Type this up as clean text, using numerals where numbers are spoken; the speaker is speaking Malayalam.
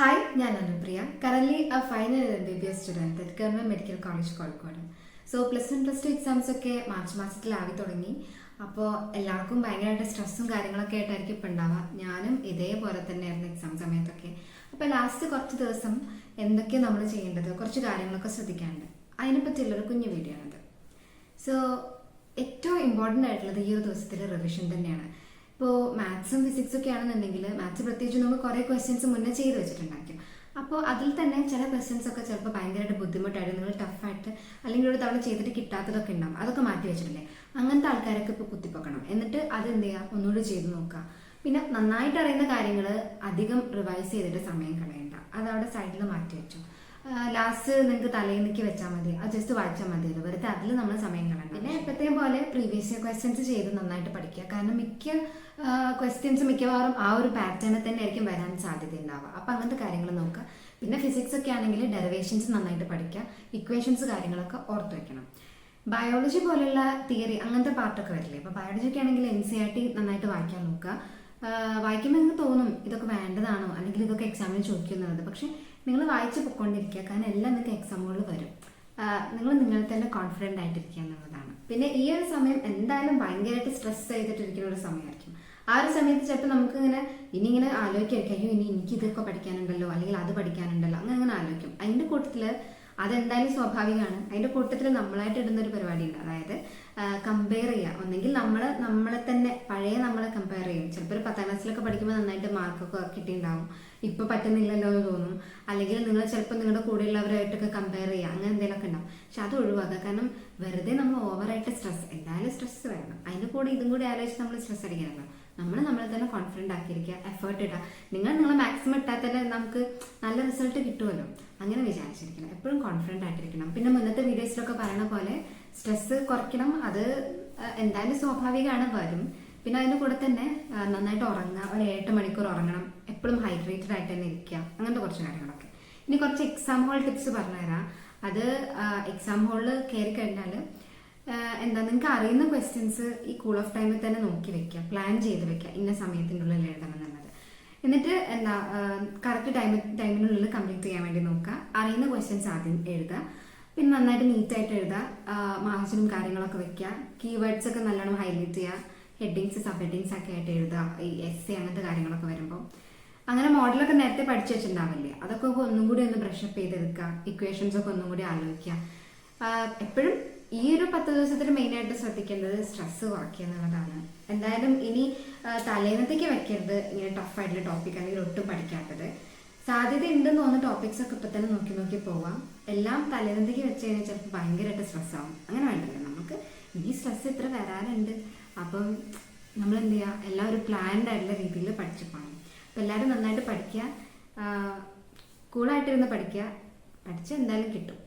Hi, ഞാൻ Anupriya. Currently a final MBBS student at Government Medical College Kozhikode. So +1 +2 exams ഒക്കെ മാർച്ച് മാസത്തിലാവി തുടങ്ങി. അപ്പോൾ എല്ലാവർക്കും ഭയങ്കരമായിട്ട് സ്ട്രെസ്സും കാര്യങ്ങളൊക്കെ ആയിട്ടായിരിക്കും ഇപ്പം ഉണ്ടാവുക. ഞാനും ഇതേപോലെ തന്നെയായിരുന്നു എക്സാം സമയത്തൊക്കെ. അപ്പോൾ ലാസ്റ്റ് കുറച്ച് ദിവസം എന്തൊക്കെയാണ് നമ്മൾ ചെയ്യേണ്ടത്, കുറച്ച് കാര്യങ്ങളൊക്കെ ശ്രദ്ധിക്കാനുണ്ട്. അതിനെപ്പറ്റിയുള്ളൊരു കുഞ്ഞു വീഡിയോ ആണത്. സോ ഏറ്റവും ഇമ്പോർട്ടൻ്റ് ആയിട്ടുള്ളത് ഈ ഒരു ദിവസത്തിലെ റിവിഷൻ തന്നെയാണ്. ഇപ്പോൾ മാത്സും ഫിസിക്സും ഒക്കെ ആണെന്നുണ്ടെങ്കിൽ മാത്സ് പ്രത്യേകിച്ച് നമ്മൾ കുറേ ക്വസ്റ്റ്യൻസ് മുന്നേ ചെയ്ത് വെച്ചിട്ടുണ്ടായിരിക്കും. അപ്പോൾ അതിൽ തന്നെ ചില ക്വസ്റ്റ്യൻസ് ഒക്കെ ചിലപ്പോൾ ഭയങ്കരമായിട്ട് ബുദ്ധിമുട്ടായിട്ട് നിങ്ങൾ ടഫായിട്ട് അല്ലെങ്കിൽ ഒരു തവണ ചെയ്തിട്ട് കിട്ടാത്തതൊക്കെ ഉണ്ടാവും. അതൊക്കെ മാറ്റി വെച്ചിട്ടില്ലേ, അങ്ങനത്തെ ആൾക്കാരൊക്കെ ഇപ്പോൾ കുത്തിപ്പൊക്കണം. എന്നിട്ട് അത് എന്ത് ചെയ്യുക, ഒന്നുകൂടി ചെയ്ത് നോക്കുക. പിന്നെ നന്നായിട്ട് അറിയുന്ന കാര്യങ്ങൾ അധികം റിവൈസ് ചെയ്തിട്ട് സമയം കളയണ്ട, അതവിടെ സൈഡിൽ മാറ്റി വെച്ചു. ലാസ്റ്റ് നിങ്ങൾക്ക് തലേന്നേക്ക് വെച്ചാൽ മതി, അത് ജസ്റ്റ് വായിച്ചാൽ മതിയല്ലോ, വെറുതെ അതിൽ നമ്മൾ സമയം കളയണം. പിന്നെ എപ്പോഴത്തെയും പോലെ പ്രീവിയസ് ഇയർ ക്വസ്റ്റ്യൻസ് ചെയ്ത് നന്നായിട്ട് പഠിക്കുക. കാരണം മിക്ക ക്വസ്റ്റ്യൻസ് മിക്കവാറും ആ ഒരു പാറ്റേണിൽ തന്നെ ആയിരിക്കും വരാൻ സാധ്യത ഉണ്ടാവുക. അപ്പം അങ്ങനത്തെ കാര്യങ്ങൾ നോക്കുക. പിന്നെ ഫിസിക്സ് ഒക്കെ ആണെങ്കിൽ ഡെറിവേഷൻസ് നന്നായിട്ട് പഠിക്കുക, ഇക്വേഷൻസ് കാര്യങ്ങളൊക്കെ ഓർത്ത് വെക്കണം. ബയോളജി പോലുള്ള തിയറി അങ്ങനത്തെ പാർട്ടൊക്കെ വരില്ലേ, അപ്പോൾ ബയോളജി ഒക്കെ ആണെങ്കിൽ NCERT നന്നായിട്ട് വായിക്കാൻ നോക്കുക. വായിക്കുമ്പോൾ നിങ്ങൾക്ക് തോന്നും ഇതൊക്കെ വേണ്ടതാണോ അല്ലെങ്കിൽ ഇതൊക്കെ എക്സാമിന് ചോദിക്കുന്നത്, പക്ഷെ നിങ്ങൾ വായിച്ച് പൊയ്ക്കൊണ്ടിരിക്കുക. കാരണം എല്ലാം നിങ്ങൾക്ക് എക്സാമുകളിൽ വരും. നിങ്ങൾ നിങ്ങളിൽ തന്നെ കോൺഫിഡൻ്റ് ആയിട്ടിരിക്കുക എന്നുള്ളതാണ്. പിന്നെ ഈ ഒരു സമയം എന്തായാലും ഭയങ്കരമായിട്ട് സ്ട്രെസ് ചെയ്തിട്ടിരിക്കുന്ന ഒരു സമയമായിരിക്കും. ആ ഒരു സമയത്ത് ചിലപ്പോൾ നമുക്ക് ഇങ്ങനെ ആലോചിക്കായിരിക്കും, അയ്യോ ഇനി എനിക്ക് ഇതൊക്കെ പഠിക്കാനുണ്ടല്ലോ അല്ലെങ്കിൽ അത് പഠിക്കാനുണ്ടല്ലോ, അങ്ങനെ ആലോചിക്കും. അതിൻ്റെ കൂട്ടത്തിൽ അതെന്തായാലും സ്വാഭാവികമാണ്. അതിൻ്റെ കൂട്ടത്തിൽ നമ്മളായിട്ട് ഇടുന്ന ഒരു പരിപാടി ഉണ്ട്, അതായത് കമ്പയർ ചെയ്യുക. ഒന്നെങ്കിൽ നമ്മളെ തന്നെ പഴയ നമ്മളെ കമ്പയർ ചെയ്യും. ചിലപ്പോൾ ഒരു 10ാം ക്ലാസ്സിലൊക്കെ പഠിക്കുമ്പോൾ നന്നായിട്ട് മാർക്കൊക്കെ കിട്ടിയിട്ടുണ്ടാവും, ഇപ്പോൾ പറ്റുന്നില്ലല്ലോ എന്ന് തോന്നും. അല്ലെങ്കിൽ നിങ്ങൾ ചിലപ്പോൾ നിങ്ങളുടെ കൂടെയുള്ളവരായിട്ടൊക്കെ കമ്പയർ ചെയ്യുക, അങ്ങനെ എന്തെങ്കിലുമൊക്കെ ഉണ്ടാവും. പക്ഷെ അത് ഒഴിവാക്കുക. കാരണം വെറുതെ നമ്മൾ ഓവറായിട്ട് എന്തായാലും സ്ട്രെസ് വരണം. അതിൻ്റെ കൂടെ ഇതും കൂടി ആലോചിച്ച് നമ്മൾ സ്ട്രെസ് അടിക്കാനല്ലോ. നമ്മളെ തന്നെ കോൺഫിഡൻ്റ് ആക്കിയിരിക്കുക, എഫേർട്ട് ഇടുക. നിങ്ങളെ മാക്സിമം ഇട്ടാൽ തന്നെ നമുക്ക് നല്ല റിസൾട്ട് കിട്ടുമല്ലോ, അങ്ങനെ വിചാരിച്ചിരിക്കണം. എപ്പോഴും കോൺഫിഡൻ്റ് ആയിട്ടിരിക്കണം. പിന്നെ മുന്നത്തെ വീഡിയോസിലൊക്കെ പറയുന്ന പോലെ സ്ട്രെസ് കുറയ്ക്കണം. അത് എന്തായാലും സ്വാഭാവികമാണ്, വരും. പിന്നെ അതിൻ്റെ കൂടെ തന്നെ നന്നായിട്ട് ഉറങ്ങുക, ഒരു 8 മണിക്കൂർ ഉറങ്ങണം, എപ്പോഴും ഹൈഡ്രേറ്റഡ് ആയിട്ട് തന്നെ ഇരിക്കുക, അങ്ങനത്തെ കുറച്ച് കാര്യങ്ങളൊക്കെ. ഇനി കുറച്ച് എക്സാം ഹോൾ ടിപ്സ് പറഞ്ഞുതരാം. അത് എക്സാം ഹോളിൽ കയറി കഴിഞ്ഞാൽ നിങ്ങൾക്ക് അറിയുന്ന ക്വസ്റ്റ്യൻസ് ഈ കൂൾ ഓഫ് ടൈമിൽ തന്നെ നോക്കി വെക്കുക, പ്ലാൻ ചെയ്ത് വെക്കുക, ഇന്ന സമയത്തിൻ്റെ ഉള്ളിൽ എഴുതണം എന്നുള്ളത്. എന്നിട്ട് കറക്റ്റ് ടൈമിനുള്ളിൽ കംപ്ലീറ്റ് ചെയ്യാൻ വേണ്ടി നോക്കുക. അറിയുന്ന ക്വസ്റ്റ്യൻസ് ആദ്യം എഴുതുക, പിന്നെ നന്നായിട്ട് നീറ്റായിട്ട് എഴുതുക, മാർജിനും കാര്യങ്ങളൊക്കെ വെക്കുക, കീവേഡ്സ് ഒക്കെ നല്ലോണം ഹൈലൈറ്റ് ചെയ്യുക, ഹെഡിങ്സ് സബ് ഹെഡിങ്സ് ഒക്കെ ആയിട്ട് എഴുതുക, ഈ essay അങ്ങനത്തെ കാര്യങ്ങളൊക്കെ വരുമ്പോൾ. അങ്ങനെ മോഡലൊക്കെ നേരത്തെ പഠിച്ചു വെച്ചിട്ടുണ്ടാവില്ലേ, അതൊക്കെ ഒന്നും കൂടി ഒന്ന് ബ്രഷപ്പ് ചെയ്തെടുക്കുക, ഇക്വേഷൻസ് ഒക്കെ ഒന്നും കൂടി ആലോചിക്കുക. എപ്പോഴും ഈ ഒരു 10 ദിവസത്തിൽ മെയിനായിട്ട് ശ്രദ്ധിക്കേണ്ടത് സ്ട്രെസ് കുറയ്ക്കുക എന്നുള്ളതാണ്. എന്തായാലും ഇനി തലേന്നത്തേക്ക് വെക്കരുത് ഇങ്ങനെ ടഫായിട്ടുള്ള ടോപ്പിക് അല്ലെങ്കിൽ ഒട്ടും പഠിക്കാത്തത്. സാധ്യത ഉണ്ടെന്ന് തോന്നുന്ന ടോപ്പിക്സ് ഒക്കെ ഇപ്പം തന്നെ നോക്കി പോവാം. എല്ലാം തലേന്നത്തേക്ക് വെച്ച് കഴിഞ്ഞാൽ ചിലപ്പോൾ ഭയങ്കരമായിട്ട് സ്ട്രെസ് ആവും. അങ്ങനെ വേണ്ടല്ലോ, നമുക്ക് ഇനി സ്ട്രെസ് ഇത്ര വരാനുണ്ട്. അപ്പം നമ്മൾ എന്ത് ചെയ്യുക, എല്ലാം ഒരു പ്ലാൻഡ് ആയിട്ടുള്ള രീതിയിൽ പഠിച്ചു പോകണം. അപ്പം എല്ലാവരും നന്നായിട്ട് പഠിക്കുക, കൂളായിട്ടിരുന്ന് പഠിക്കുക, പഠിച്ചാൽ എന്തായാലും കിട്ടും.